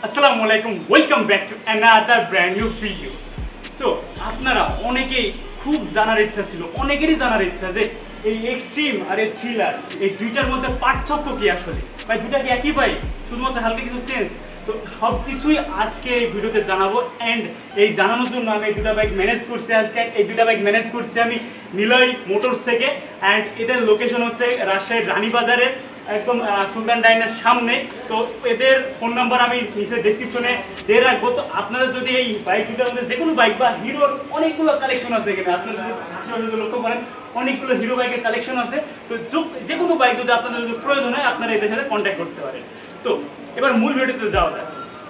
আসসালামু আলাইকুম, welcome back to another brand new video. So আপনারা অনেকেই খুব জানার ইচ্ছা ছিল, অনেকেরই জানার ইচ্ছা যে এই এক্সট্রিম আর এই থ্রিলার এই দুইটার মধ্যে পার্থক্য কি আসলে, ভাই দুইটা কি একই বাইক, শুধুমাত্র হালকা কিছু চেঞ্জ? তো সব কিছুই আজকে এই ভিডিওতে জানাবো। অ্যান্ড এই জানানোর জন্য আমি এই দুটা বাইক ম্যানেজ করছি। আজকে এই দুটা বাইক ম্যানেজ করছি আমি নিলয় মোটরস থেকে। অ্যান্ড এদের লোকেশন হচ্ছে রাজশাহীর রানীবাজারের একদম সুলতান ডাইনের সামনে। তো এদের ফোন নাম্বার আমি নিচে ডেসক্রিপশনে দিয়ে রাখবো। তো আপনারা যদি এই বাইক দুটার মধ্যে যে কোনো বাইক বা হিরোর অনেকগুলো কালেকশন আছে এখানে, আপনারা যদি লক্ষ্য করেন অনেকগুলো হিরো বাইকের কালেকশন আছে। তো যে কোনো বাইক যদি আপনাদের যদি প্রয়োজন হয় আপনারা এদের সাথে কন্ট্যাক্ট করতে পারেন। তো এবার মূল ভিডিওতে যাওয়া যায়।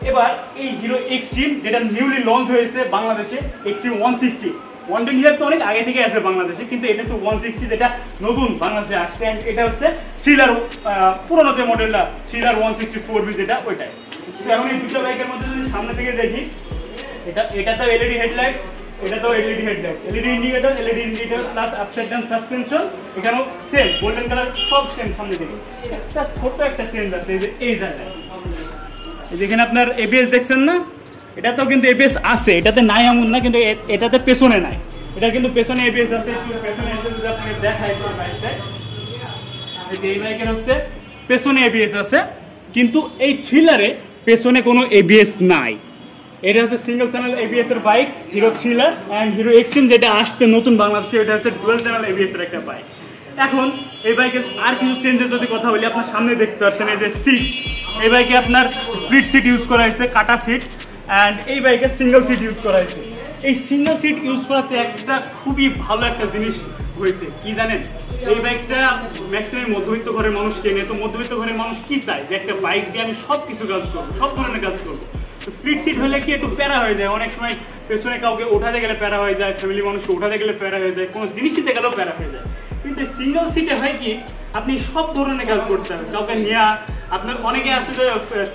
এবার এই হিরো এক্সট্রিম যেটা নিউলি লঞ্চ হয়েছে বাংলাদেশে, এক্সট্রিম 160 120 তো অনেক আগে থেকে আসবে বাংলাদেশে, কিন্তু এটা তো 160 যেটা নতুন বাংলাদেশে আসছে। এটা হচ্ছে থ্রিলার, পুরোনো যে মডেলটা থ্রিলার 164B যেটা ওইটাই। তো এখন এই দুটো বাইকের মধ্যে যদি সামনে থেকে দেখি, এটা তো এলইডি হেডলাইট, এটা তো LED headlight, LED indicator plus upside down suspension. এখানেও সেম গোল্ডেন কালার, সব সেম সামনে থেকে। একটা ছোট একটা চেঞ্জ আছে এই জায়গায়, যেখানে আপনার এবিএস দেখছেন না, এটাতেও কিন্তু এবিএস আছে, এটাতে নাই এমন না, কিন্তু এটাতে পেছনে নাই। এটা কিন্তু পেছনে এবিএস আছে। পেছনে এসে যদি আপনাকে দেখাই এই বাইকের হচ্ছে পেছনে এবিএস আছে, কিন্তু এই থ্রিলারে পেছনে কোনো এবিএস নাই। এটা হচ্ছে সিঙ্গেল চ্যানেল এবিএস এর bike Hero thriller. And Hero Xtreme যেটা আসছে নতুন বাংলাদেশে, এটা হচ্ছে ডুয়াল চ্যানেল এবিএস এর একটা বাইক। এখন এই বাইকের আর কিছু চেঞ্জের যদি কথা বলি, আপনার সামনে দেখতে পাচ্ছেন এই যে সিট, এই বাইকে আপনার স্প্লিট সিট ইউজ করা হয়েছে, কাটা সিট। অ্যান্ড এই বাইকে সিঙ্গেল সিট ইউজ করা হয়েছে। এই সিঙ্গেল সিট ইউজ করাতে একটা খুবই ভালো একটা জিনিস হয়েছে কি জানেন, এই বাইকটা ম্যাক্সিমাম মধ্যবিত্ত ঘরের মানুষ কেনে। তো মধ্যবিত্ত ঘরের মানুষ কি চায়, যে একটা বাইক দিয়ে আমি সব কিছু কাজ করবো, সব ধরনের কাজ করবো। তো স্প্লিট সিট হলে কি একটু প্যারা হয়ে যায়, অনেক সময় পেছনে কাউকে ওঠাতে গেলে প্যারা হয়ে যায়, ফ্যামিলি মানুষকে ওঠাতে গেলে প্যারা হয়ে যায়, কোনো জিনিস নিতে গেলেও প্যারা হয়ে যায়। কিন্তু সিঙ্গেল সিটে হয় কি, আপনি সব ধরনের কাজ করতে হবে। কাউকে নিয়ে আপনার অনেকে আছে যে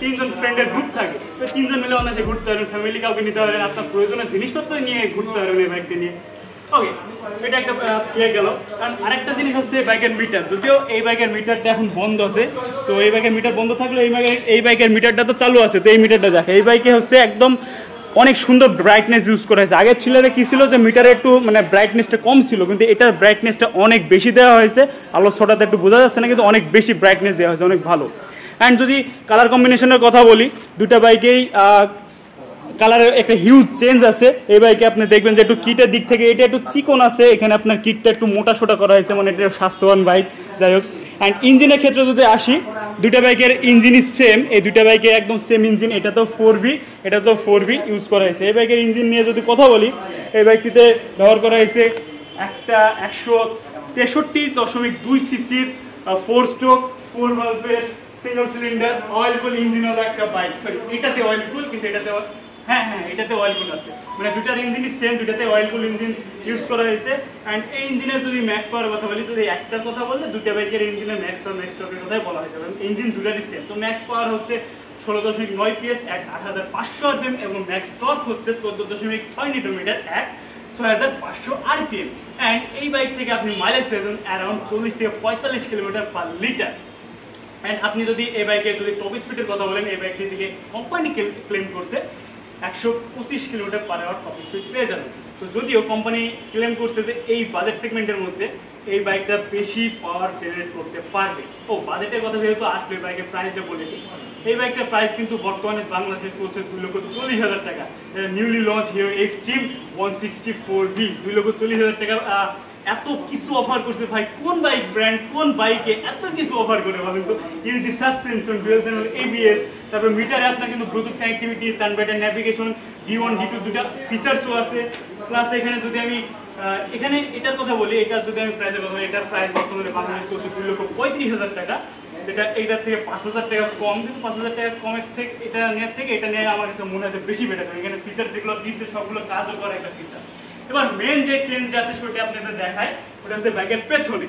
3জন ফ্রেন্ডের গ্রুপ থাকে, তো 3জন মিলে অনেকে ঘুরতে পারবেন, ফ্যামিলি কাউকে নিতে পারবেন, আপনার প্রয়োজনীয় জিনিসপত্র নিয়ে ঘুরতে পারবেন এই বাইকটা নিয়ে। ওকে, এটা একটা ইয়ে গেল। কারণ আরেকটা জিনিস হচ্ছে বাইকের মিটার, যদিও এই বাইকের মিটারটা এখন বন্ধ আছে। তো এই বাইকের মিটার বন্ধ থাকলে এই বাইকের মিটারটা তো চালু আছে। তো এই মিটারটা দেখে, এই বাইকে হচ্ছে একদম অনেক সুন্দর ব্রাইটনেস ইউজ করা হয়েছে। আগের ছিলারে কি ছিল যে মিটারে একটু মানে ব্রাইটনেসটা কম ছিল, কিন্তু এটার ব্রাইটনেসটা অনেক বেশি দেওয়া হয়েছে। আলো ছটাতে একটু বোঝা যাচ্ছে না, কিন্তু অনেক বেশি ব্রাইটনেস দেওয়া হয়েছে, অনেক ভালো। অ্যান্ড যদি কালার কম্বিনেশনের কথা বলি, দুটা বাইকেই কালারের একটা হিউজ চেঞ্জ আছে। এই বাইকে আপনি দেখবেন যে একটু কিটের দিক থেকে এটা একটু চিকন আছে, এখানে আপনার কিটটা একটু মোটা সোটা করা হয়েছে, মানে এটা স্বাস্থ্যবান বাইক। যাই হোক, অ্যান্ড ইঞ্জিনের ক্ষেত্রে যদি আসি, দুইটা বাইকের ইঞ্জিনই সেম। এই দুইটা বাইকে একদম সেম ইঞ্জিন, এটা তো 4V, এটা তো 4V ইউজ করা হয়েছে। এই বাইকের ইঞ্জিন নিয়ে যদি কথা বলি, এই বাইকটিতে ব্যবহার করা হয়েছে একটা 163.2 সিসির 4 স্ট্রোক 4 ভালভের single cylinder oil cool engine হলো একটা বাইক। সরি, এটাতে অয়েল কুল, কিন্তু এটাতে এটাতে অয়েল কুল আছে, মানে দুটার ইঞ্জিনই সেম, দুটাতে অয়েল কুল ইঞ্জিন ইউজ করা হয়েছে। অ্যান্ড এই ইঞ্জিনের যদি ম্যাক্স পাওয়ার কথা বলি, যদি একটার কথা বললে দুটা বাইকের ইঞ্জিনের ম্যাক্স টর্কের কথাই বলা হয়েছে, ইঞ্জিন দুটারই সেম। তো ম্যাক্স পাওয়ার হচ্ছে 16.9 PS এক 8500 RPM, এবং ম্যাক্স টর্ক হচ্ছে 14.6 নিউটন-মিটার এক 6500 RPM। অ্যান্ড এই বাইক থেকে আপনি মাইলেজ পেবেন অ্যারাউন্ড 40 থেকে 45 কিলোমিটার পার লিটার। অ্যান্ড আপনি যদি এই বাইকে যদি টপ স্পিডের কথা বলেন, এই বাইকটি থেকে কোম্পানি ক্লেম করছে 125 kilometre per hour top speed পেয়ে যাবেন। তো যদিও কোম্পানি ক্লেম করছে যে এই বাজেট সেগমেন্টের মধ্যে এই বাইকটা বেশি পাওয়ার জেনারেট করতে পারবে। ও বাজেটের কথা যেহেতু আসলে বাইকের প্রাইসটা বলে দিই, এই বাইকটার প্রাইস কিন্তু বর্তমানে বাংলাদেশে চলছে 2,40,000 টাকা। Newly launch hero extreme 164B 2,40,000 টাকা। এত কিছু অফার করছে ভাই, কোন বাইক ব্র্যান্ড কোন বাইকে এত কিছু অফার করে বলেন তো? Unity suspension, dual channel ABS, তারপর মিটারে আপনার কিন্তু Bluetooth connectivity, টার্নবাইটার navigation, D1 D2 দুটা ফিচার্সও আছে। প্লাস এখানে যদি আমি এখানে এটার কথা বলি, এটার যদি আমি প্রাইসের কথা বলি, এটার প্রাইস বর্তমানে বাংলাদেশ চলছে 2,35,000 টাকা। এটা এইটার থেকে 5,000 টাকা কম, কিন্তু 5,000 টাকা কমের থেকে এটা নেওয়ার থেকে এটা নিয়ে আমার কাছে মনে হয় বেশি বেটার। এখানে ফিচার যেগুলো দিচ্ছে সবগুলো কাজও করে একটা ফিচার। এবার মেন যে চেঞ্জটা আছে সেটা আপনাদের দেখায়, ওটা হচ্ছে বাইকের পেছনে।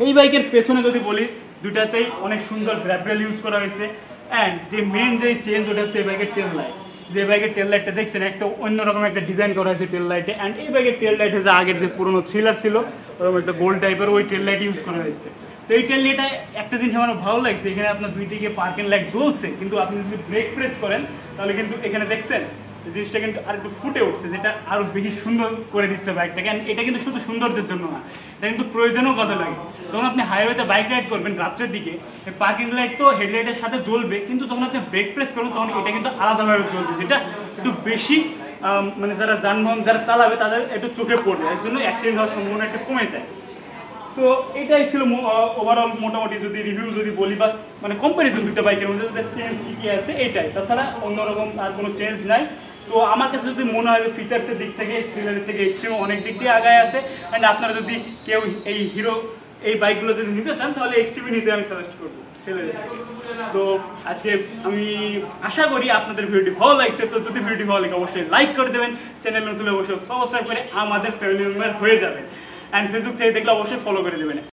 এই বাইকের পেছনে যদি বলি, দুটাতেই অনেক সুন্দর গ্রাভেল ইউজ করা হয়েছে। অ্যান্ড যে মেন যে চেঞ্জ, ওটা হচ্ছে এই বাইকের টেল লাইট। যে বাইকের টেল লাইটটা দেখছেন, একটা অন্যরকম একটা ডিজাইন করা হয়েছে টেল লাইটে। অ্যান্ড এই বাইকের টেল লাইট হচ্ছে আগের যে পুরোনো থ্রিলার ছিল ওরকম একটা গোল্ড টাইপের ওই টেল লাইট ইউজ করা হয়েছে। তো এই টেললাইটটা একটা জিনিস আমার ভালো লাগছে, এখানে আপনার দুই দিকে পার্কিং লাইট জ্বলছে, কিন্তু আপনি যদি ব্রেক প্রেস করেন তাহলে কিন্তু এখানে দেখছেন জিনিসটা কিন্তু আর একটু ফুটে উঠছে, যেটা আরো বেশি সুন্দর করে দিচ্ছে বাইকটাকে। এটা কিন্তু শুধু সৌন্দর্যের জন্য না, এটা কিন্তু প্রয়োজনও কাজে লাগে। যখন আপনি হাইওয়েতে বাইক রাইড করবেন রাত্রের দিকে, পার্কিং লাইট তো হেডলাইটের সাথে জ্বলবে, কিন্তু যখন আপনি ব্রেক প্রেস করবেন তখন এটা কিন্তু আলাদাভাবে জ্বলবে, যেটা একটু বেশি মানে যারা যানবাহন যারা চালাবে তাদের একটু চোখে পড়বে, এর জন্য অ্যাক্সিডেন্ট হওয়ার সম্ভাবনা একটু কমে যায়। সো এটাই ছিল ওভারঅল মোটামুটি যদি রিভিউ যদি বলি, বা মানে কম্পারিজন দুটো বাইকের মধ্যে চেঞ্জ কী আছে এটাই, তাছাড়া অন্যরকম আর কোনো চেঞ্জ নাই। তো আমার কাছে যদি মনে হয় ফিচার্সের দিক থেকে থ্রিলারের থেকে এক্সট্রিম অনেক দিক দিয়ে আগায় আছে, অ্যান্ড আপনারা যদি কেউ এই হিরো এই বাইকগুলো যদি নিতে চান তাহলে এক্সট্রিমই নিতে আমি সাজেস্ট করবো থ্রিলারের। তো আজকে আমি আশা করি আপনাদের ভিডিওটি ভালো লাগছে। তো যদি ভিডিওটি ভালো লাগে অবশ্যই লাইক করে দেবেন, চ্যানেল নতুন অবশ্যই সাবস্ক্রাইব করে আমাদের ফ্যামিলি মেম্বার হয়ে যাবেন, অ্যান্ড ফেসবুক থেকে দেখলে অবশ্যই ফলো করে দেবেন।